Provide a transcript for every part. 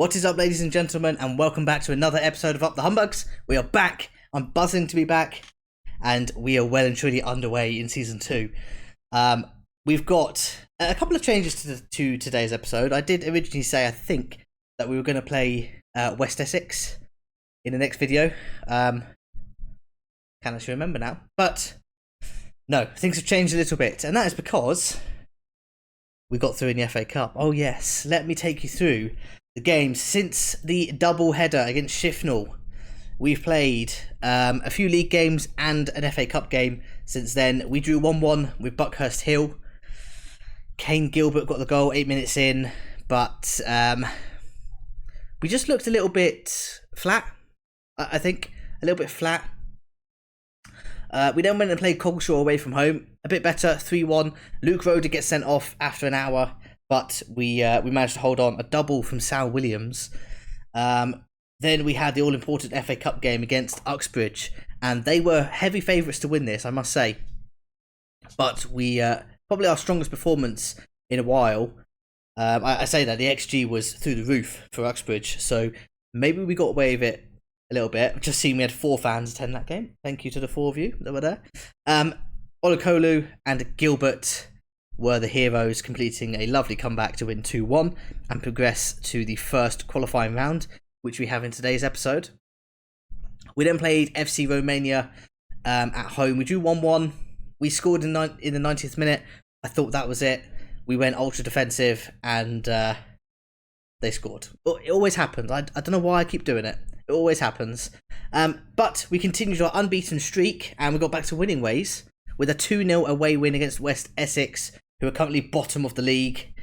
What is up, ladies and gentlemen, and welcome back to another episode of Up the Humbugs. We are back. I'm buzzing to be back, and we are well and truly underway in Season 2. We've got a couple of changes to today's episode. I did originally say, I think, that we were going to play West Essex in the next video. Can't actually remember now. But, no, things have changed a little bit, and that is because we got through in the FA Cup. Oh yes, let me take you through the games since the double header against Shifnal. We've played a few league games and an FA Cup game since then. We drew 1-1 with Buckhurst Hill. Kane Gilbert got the goal 8 minutes in, but we just looked a little bit flat. I think a little bit flat. We then went and played Coggeshall away from home. A bit better, 3-1. Luke Roder gets sent off after an hour, but we managed to hold on. A double from Sal Williams. Then we had the all-important FA Cup game against Uxbridge, and they were heavy favourites to win this, I must say. But we probably our strongest performance in a while. I say that the XG was through the roof for Uxbridge, so maybe we got away with it a little bit. Just seeing we had 4 fans attend that game. Thank you to the 4 of you that were there. Olokolu and Gilbert were the heroes, completing a lovely comeback to win 2-1 and progress to the first qualifying round, which we have in today's episode. We then played FC Romania at home. We drew 1-1. We scored in the 90th minute. I thought that was it. We went ultra defensive and they scored. It always happens. I don't know why I keep doing it. It always happens. But we continued our unbeaten streak and we got back to winning ways with a 2-0 away win against West Essex, who are currently bottom of the league.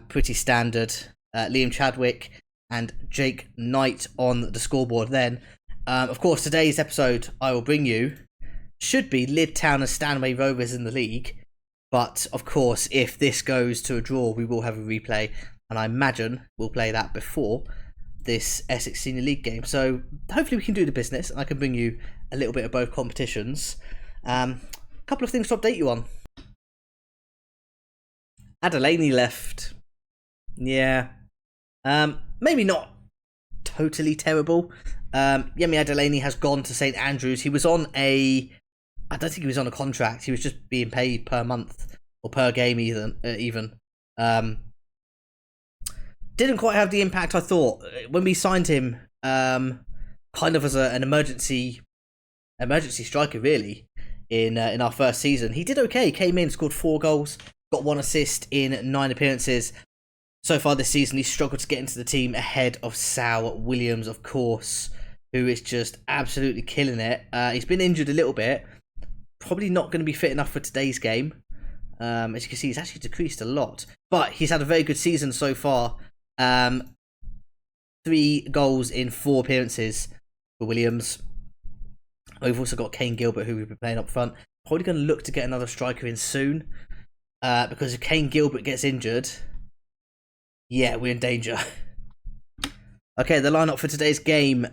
Pretty standard. Liam Chadwick and Jake Knight on the scoreboard then. Of course, today's episode I will bring you should be Lydd Town and Stanway Rovers in the league. But, of course, if this goes to a draw, we will have a replay. And I imagine we'll play that before this Essex Senior League game. So, hopefully we can do the business. And I can bring you a little bit of both competitions. A couple of things to update you on. Adelaney left. Yeah. Maybe not totally terrible. Yemi Adelaney has gone to St Andrews. He was on I don't think he was on a contract. He was just being paid per month or per game even. Didn't quite have the impact I thought when we signed him. Kind of as an emergency striker really in our first season. He did okay. Came in, scored 4 goals, got 1 assist in 9 appearances. So far this season, he's struggled to get into the team ahead of Sal Williams, of course, who is just absolutely killing it. He's been injured a little bit. Probably not going to be fit enough for today's game. As you can see, he's actually decreased a lot. But he's had a very good season so far. 3 goals in 4 appearances for Williams. We've also got Kane Gilbert, who we've been playing up front. Probably going to look to get another striker in soon. Because if Kane Gilbert gets injured, yeah, we're in danger. Okay, the lineup for today's game.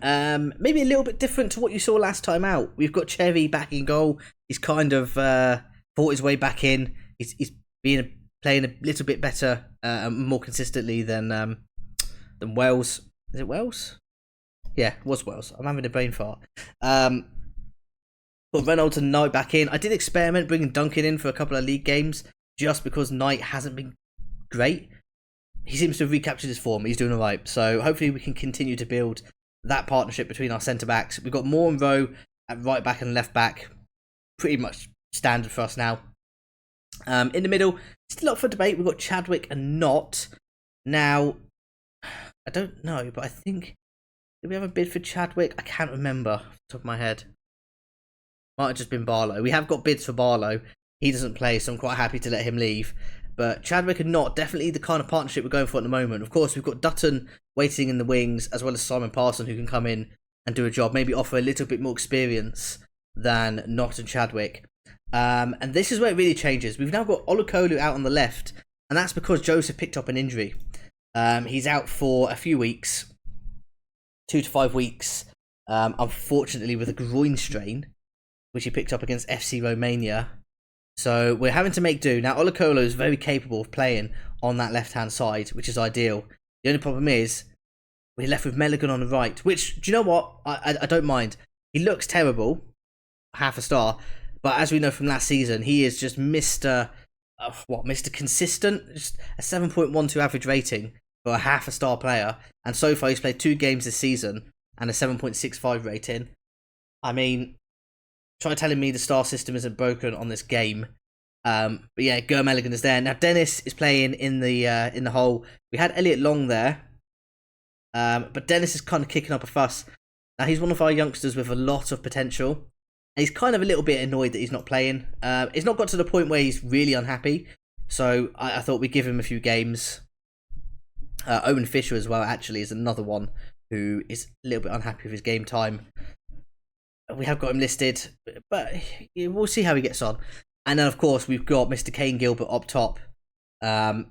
Maybe a little bit different to what you saw last time out. We've got Cherry back in goal. He's kind of fought his way back in. He's playing a little bit better, more consistently than Wells. Is it Wells? Yeah, it was Wells. I'm having a brain fart. Got Reynolds and Knight back in. I did experiment bringing Duncan in for a couple of league games just because Knight hasn't been great. He seems to have recaptured his form. He's doing all right. So hopefully we can continue to build that partnership between our centre-backs. We've got Moore and Rowe at right back and left back. Pretty much standard for us now. In the middle, still up for debate. We've got Chadwick and Knott. Now, I don't know, but I think... Did we have a bid for Chadwick? I can't remember off the top of my head. Might have just been Barlow. We have got bids for Barlow. He doesn't play, so I'm quite happy to let him leave. But Chadwick and Knott, definitely the kind of partnership we're going for at the moment. Of course, we've got Dutton waiting in the wings, as well as Simon Parson, who can come in and do a job. Maybe offer a little bit more experience than Knott and Chadwick. And this is where it really changes. We've now got Olokolu out on the left, and that's because Joseph picked up an injury. He's out for a few weeks, 2 to 5 weeks, unfortunately with a groin strain, which he picked up against FC Romania. So we're having to make do. Now, Olokolu is very capable of playing on that left-hand side, which is ideal. The only problem is we're left with Melligan on the right, which, do you know what? I don't mind. He looks terrible, half a star, but as we know from last season, he is just Mr. Mr. Consistent, just a 7.12 average rating for a half a star player, and so far he's played 2 games this season and a 7.65 rating. I mean, try telling me the star system isn't broken on this game. But yeah, GER MELLIGAN is there. Now Dennis is playing in the hole. We had Elliot Long there, but Dennis is kind of kicking up a fuss. Now he's one of our youngsters with a lot of potential, and he's kind of a little bit annoyed that he's not playing. It's not got to the point where he's really unhappy, so I thought we'd give him a few games. Owen Fisher as well, actually, is another one who is a little bit unhappy with his game time. We have got him listed, but we'll see how he gets on. And then, of course, we've got Mr. Kane Gilbert up top.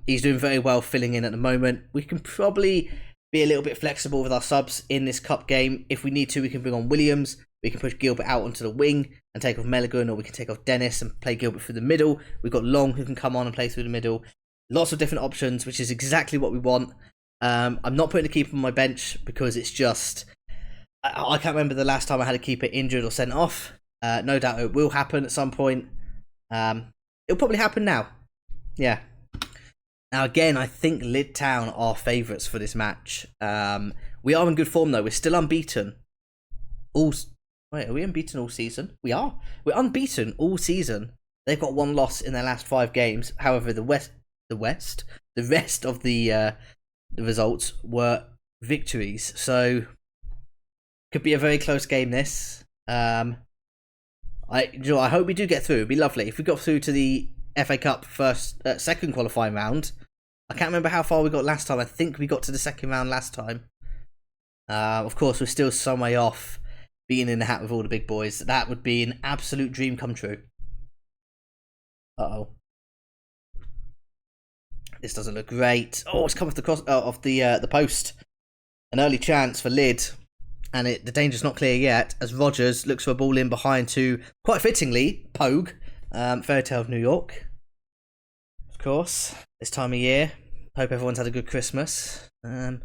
He's doing very well filling in at the moment. We can probably be a little bit flexible with our subs in this cup game. If we need to, we can bring on Williams. We can push Gilbert out onto the wing and take off Melligan, or we can take off Dennis and play Gilbert through the middle. We've got Long who can come on and play through the middle. Lots of different options, which is exactly what we want. I'm not putting a keeper on my bench because it's just... I can't remember the last time I had a keeper injured or sent off. No doubt it will happen at some point. It'll probably happen now. Yeah. Now again, I think Lid Town are favourites for this match. We are in good form though. We're still unbeaten. Wait, are we unbeaten all season? We are. We're unbeaten all season. They've got 1 loss in their last 5 games. However, the rest of the results were victories. So could be a very close game. This. I hope we do get through. It'd be lovely if we got through to the FA Cup second qualifying round. I can't remember how far we got last time. I think we got to the second round last time. Of course, we're still some way off being in the hat with all the big boys. That would be an absolute dream come true. Uh-oh. This doesn't look great. Oh, it's come off the post. An early chance for Lid. And the danger's not clear yet, as Rogers looks for a ball in behind to, quite fittingly, Pogue, Fairy Tale of New York. Of course, this time of year. Hope everyone's had a good Christmas. A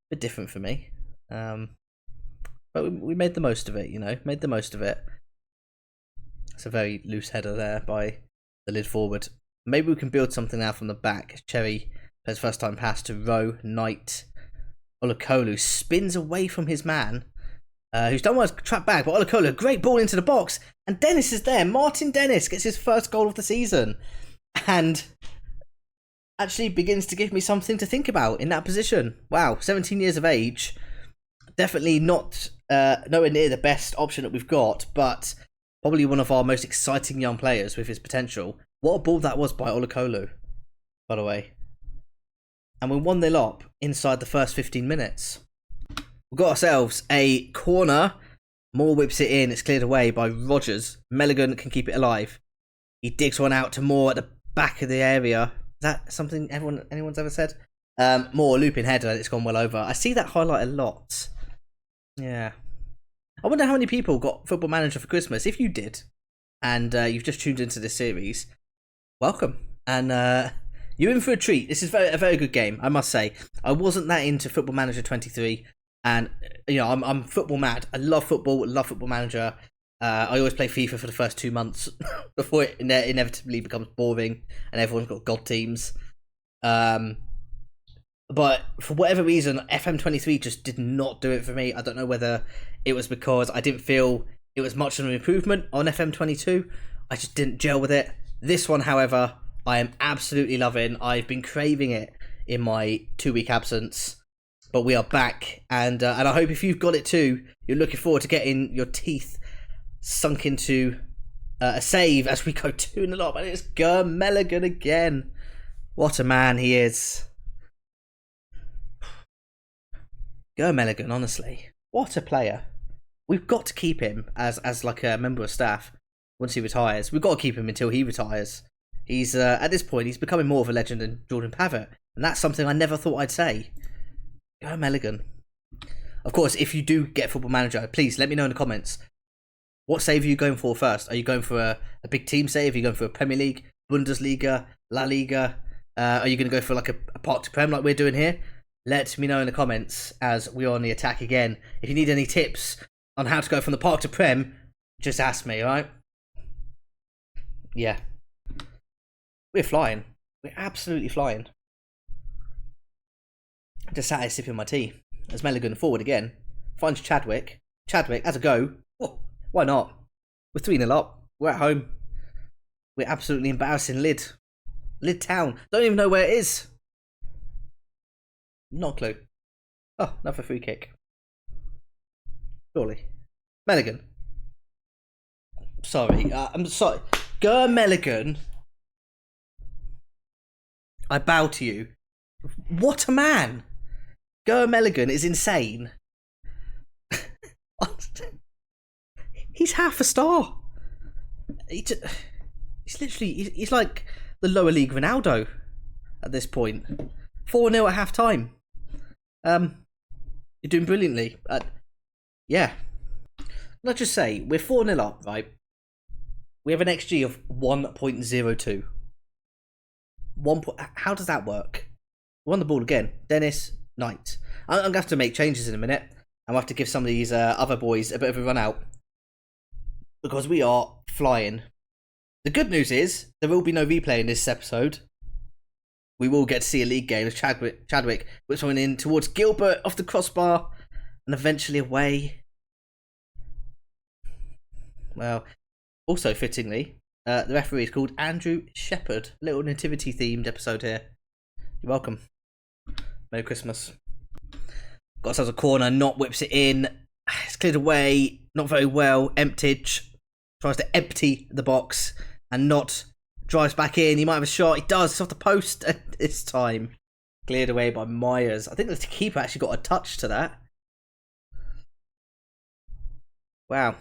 bit different for me. But we made the most of it, you know, made the most of it. It's a very loose header there by the Lid forward. Maybe we can build something now from the back. Cherry plays first time pass to Rowe, Knight. Olakolu spins away from his man, who's done well to trap back, but Olakolu, great ball into the box, and Dennis is there. Martin Dennis gets his first goal of the season, and actually begins to give me something to think about in that position. Wow, 17 years of age, definitely not nowhere near the best option that we've got, but probably one of our most exciting young players with his potential. What a ball that was by Olakolu, by the way. And we're 1-0 up inside the first 15 minutes. We've got ourselves a corner. Moore whips it in. It's cleared away by Rogers. Melligan can keep it alive. He digs one out to Moore at the back of the area. Is that something anyone's ever said? Moore looping header. It's gone well over. I see that highlight a lot. Yeah. I wonder how many people got Football Manager for Christmas. If you did, and you've just tuned into this series, welcome. And you're in for a treat. This is a very good game, I must say. I wasn't that into Football Manager 23, and you know I'm football mad. I love football. Love Football Manager. I always play FIFA for the first 2 months before it inevitably becomes boring and everyone's got god teams. But for whatever reason, FM23 just did not do it for me. I don't know whether it was because I didn't feel it was much of an improvement on FM22. I just didn't gel with it. This one, however, I am absolutely loving. I've been craving it in my 2-week absence, but we are back, and I hope if you've got it too, you're looking forward to getting your teeth sunk into a save as we go 2-0 up, and it's GER MELLIGAN again. What a man he is. GER MELLIGAN, honestly, what a player. We've got to keep him as like a member of staff once he retires. We've got to keep him until he retires. He's at this point, he's becoming more of a legend than Jordan Pavitt, and that's something I never thought I'd say. GER MELLIGAN. Of course, if you do get Football Manager, please let me know in the comments. What save are you going for first? Are you going for a big team save? Are you going for a Premier League, Bundesliga, La Liga? Are you going to go for like a Park to Prem like we're doing here? let me know in the comments as we are on the attack again. If you need any tips on how to go from the park to Prem, just ask me, alright? Yeah. We're flying. We're absolutely flying. Just sat here sipping my tea. As Melligan forward again. Finds Chadwick. Chadwick has a go. Oh, why not? We're 3-0 up. We're at home. We're absolutely embarrassing Lid. Lid Town. Don't even know where it is. Not a clue. Oh, another free kick. Surely. Melligan. Sorry. I'm sorry. GER Melligan. I bow to you. What a man. GER Melligan is insane. He's half a star. He's literally, he's like the lower league Ronaldo at this point. 4-0 at half time. You're doing brilliantly. Yeah. Let's just say, we're 4-0 up, right? We have an XG of 1.02. How does that work? We won the ball again. Dennis, Knight. I'm going to have to make changes in a minute. I'm going to have to give some of these other boys a bit of a run out. Because we are flying. The good news is, there will be no replay in this episode. We will get to see a league game as Chadwick whips one in towards Gilbert off the crossbar. And eventually away. Well, also fittingly, the referee is called Andrew Shepherd. Little nativity themed episode here. You're welcome. Merry Christmas. Got ourselves a corner, Not whips it in. It's cleared away, not very well. Emptied. Tries to empty the box and Not drives back in. He might have a shot. He does. It's off the post this time. Cleared away by Myers. I think the keeper actually got a touch to that. Wow.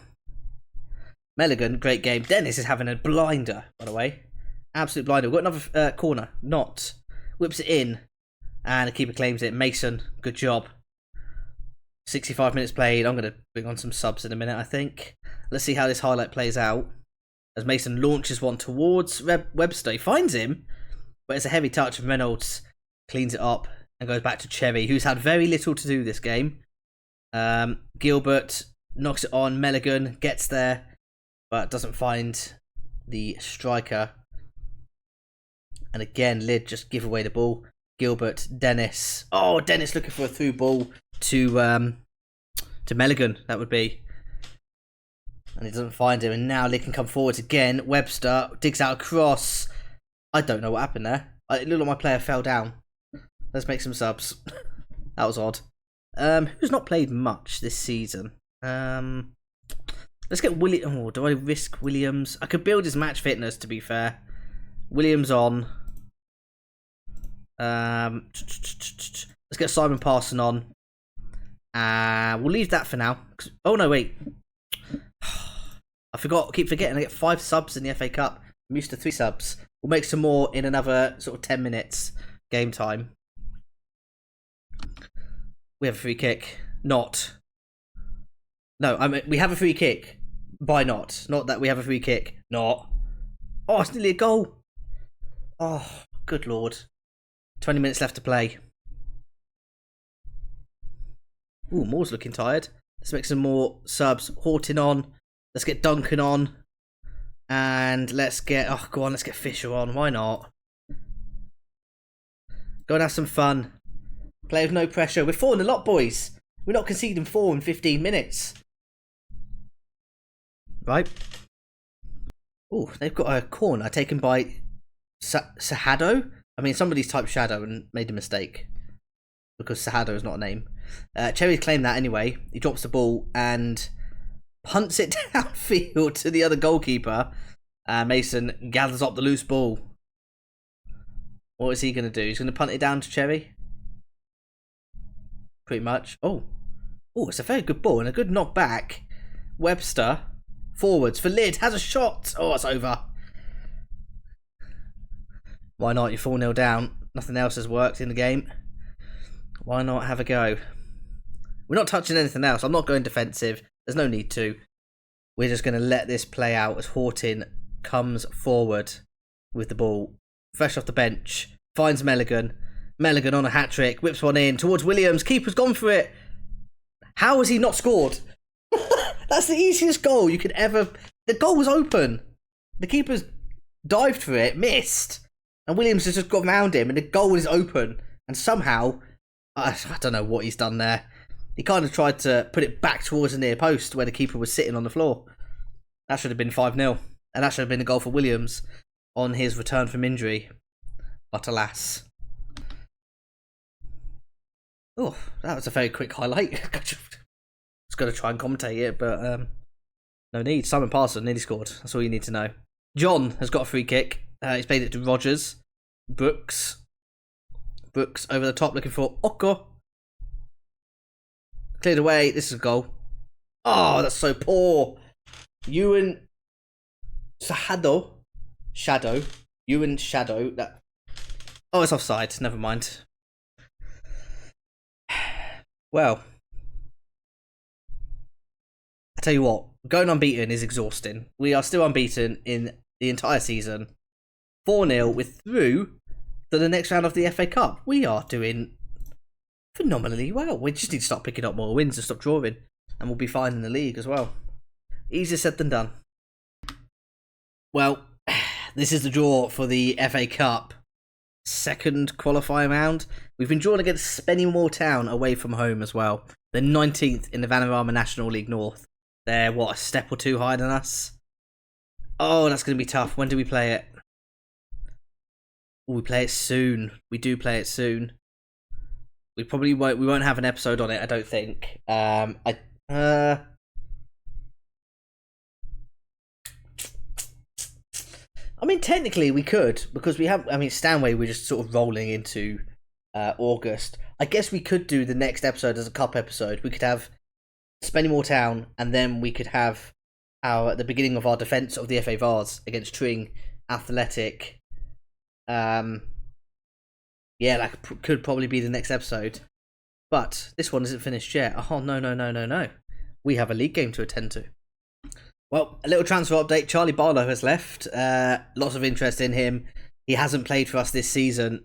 Melligan, great game. Dennis is having a blinder, by the way. Absolute blinder. We've got another corner. Not. Whips it in. And the keeper claims it. Mason, good job. 65 minutes played. I'm going to bring on some subs in a minute, I think. Let's see how this highlight plays out. As Mason launches one towards Webster. He finds him. But it's a heavy touch of Reynolds. Cleans it up. And goes back to Cherry, who's had very little to do this game. Gilbert knocks it on. Melligan gets there. But doesn't find the striker. And again, Lid just give away the ball. Gilbert, Dennis. Oh, Dennis looking for a through ball to Melligan, that would be. And he doesn't find him. And now Lid can come forwards again. Webster digs out a cross. I don't know what happened there. It looked like my player fell down. Let's make some subs. That was odd. Who's not played much this season? Let's get William. Oh, do I risk Williams? I could build his match fitness, to be fair. Williams on. Let's get Simon Parson on. We'll leave that for now. Oh no, wait. I keep forgetting I get 5 subs in the FA Cup. I'm used to 3 subs. We'll make some more in another sort of 10 minutes game time. We have a free kick. Not. No, I mean, we have a free kick by Not that we have a free kick. Not. Oh, it's nearly a goal. Oh, good lord. 20 minutes left to play. Ooh, Moore's looking tired. Let's make some more subs. Horton on. Let's get Duncan on. And let's get... Oh, go on, let's get Fisher on. Why not? Go and have some fun. Play with no pressure. We're 4-0 up, boys. We're not conceding 4 in 15 minutes. Right. Oh, they've got a corner taken by Sahado. I mean, somebody's typed Shadow and made a mistake. Because Sahado is not a name. Cherry's claimed that anyway. He drops the ball and punts it downfield to the other goalkeeper. Mason gathers up the loose ball. What is he going to do? He's going to punt it down to Cherry. Pretty much. Oh, it's a very good ball and a good knock back. Webster forwards for Lid. Has a shot. Oh, it's over. Why not? You're 4-0 down. Nothing else has worked in the game. Why not have a go? We're not touching anything else. I'm not going defensive. There's no need to. We're just going to let this play out as Horton comes forward with the ball. Fresh off the bench. Finds Melligan. MELLIGAN on a hat-trick, whips one in towards Williams. Keeper's gone for it. How has he not scored? That's the easiest goal you could ever... The goal was open. The keeper's dived for it, missed. And Williams has just got round him and the goal is open. And somehow, I don't know what he's done there. He kind of tried to put it back towards the near post where the keeper was sitting on the floor. That should have been 5-0. And that should have been a goal for Williams on his return from injury. But alas. Oh, that was a very quick highlight. Just got to try and commentate it, but no need. Simon Parson nearly scored. That's all you need to know. John has got a free kick. He's played it to Rogers. Brooks over the top looking for Oko. Cleared away. This is a goal. Oh, that's so poor. Ewan Shadow. Ewan Shadow. That. Oh, it's offside. Never mind. Well, I tell you what, going unbeaten is exhausting. We are still unbeaten in the entire season. 4-0, we're through to the next round of the FA Cup. We are doing phenomenally well. We just need to start picking up more wins and stop drawing, and we'll be fine in the league as well. Easier said than done. Well, this is the draw for the FA Cup. Second qualifying round. We've been drawn against Spennymoor Town away from home as well. They're 19th in the Vanarama National League North. They're, what, a step or two higher than us? Oh, that's going to be tough. When do we play it? Oh, we play it soon. We do play it soon. We probably won't. We won't have an episode on it, I don't think. I mean, technically we could, because we have... I mean, Stanway, we're just sort of rolling into August. I guess we could do the next episode as a cup episode. We could have Spennymoor Town, and then we could have the beginning of our defence of the FA Vars against Tring Athletic. Yeah, that could probably be the next episode. But this one isn't finished yet. Oh, no. We have a league game to attend to. Well, a little transfer update. Charlie Barlow has left. Lots of interest in him. He hasn't played for us this season.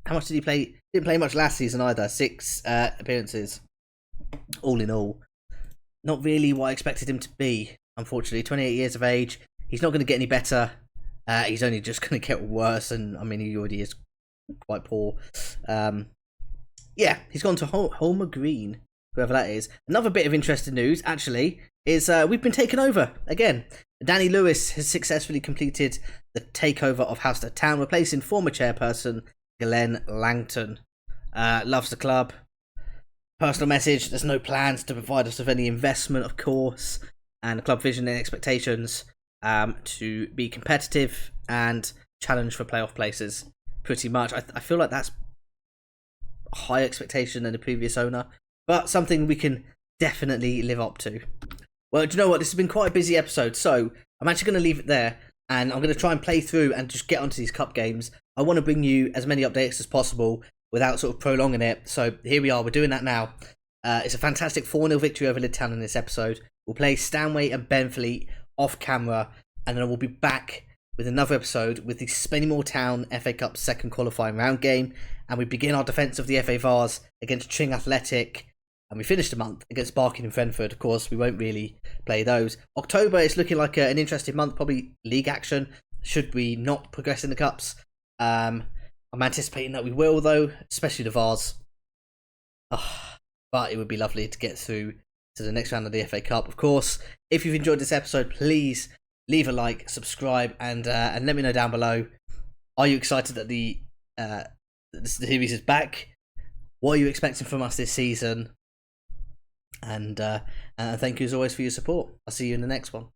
How much did he play? Didn't play much last season either. 6 appearances. All in all. Not really what I expected him to be, unfortunately. 28 years of age. He's not going to get any better. He's only just going to get worse. And, I mean, he already is quite poor. Yeah, he's gone to Homer Green, whoever that is. Another bit of interesting news, actually, is we've been taken over again. Danny Lewis has successfully completed the takeover of Halstead Town, replacing former chairperson Glenn Langton. Loves the club. Personal message: there's no plans to provide us with any investment, of course, and the club vision and expectations to be competitive and challenge for playoff places. Pretty much, I feel like that's a higher expectation than the previous owner, but something we can definitely live up to. Well, do you know what? This has been quite a busy episode, so I'm actually going to leave it there, and I'm going to try and play through and just get onto these cup games. I want to bring you as many updates as possible without sort of prolonging it, so here we are. We're doing that now. It's a fantastic 4-0 victory over Lyd Town in this episode. We'll play Stanway and Benfleet off camera, and then we'll be back with another episode with the Spennymoor Town FA Cup second qualifying round game, and we begin our defence of the FA Vars against Tring Athletic, and we finish the month against Barking and Brentford. Of course, we won't really play those. October is looking like an interesting month, probably league action, should we not progress in the Cups. I'm anticipating that we will, though, especially the Vars. But it would be lovely to get through to the next round of the FA Cup. Of course, if you've enjoyed this episode, please leave a like, subscribe, and let me know down below. Are you excited that the series is back? What are you expecting from us this season? And thank you as always for your support. I'll see you in the next one.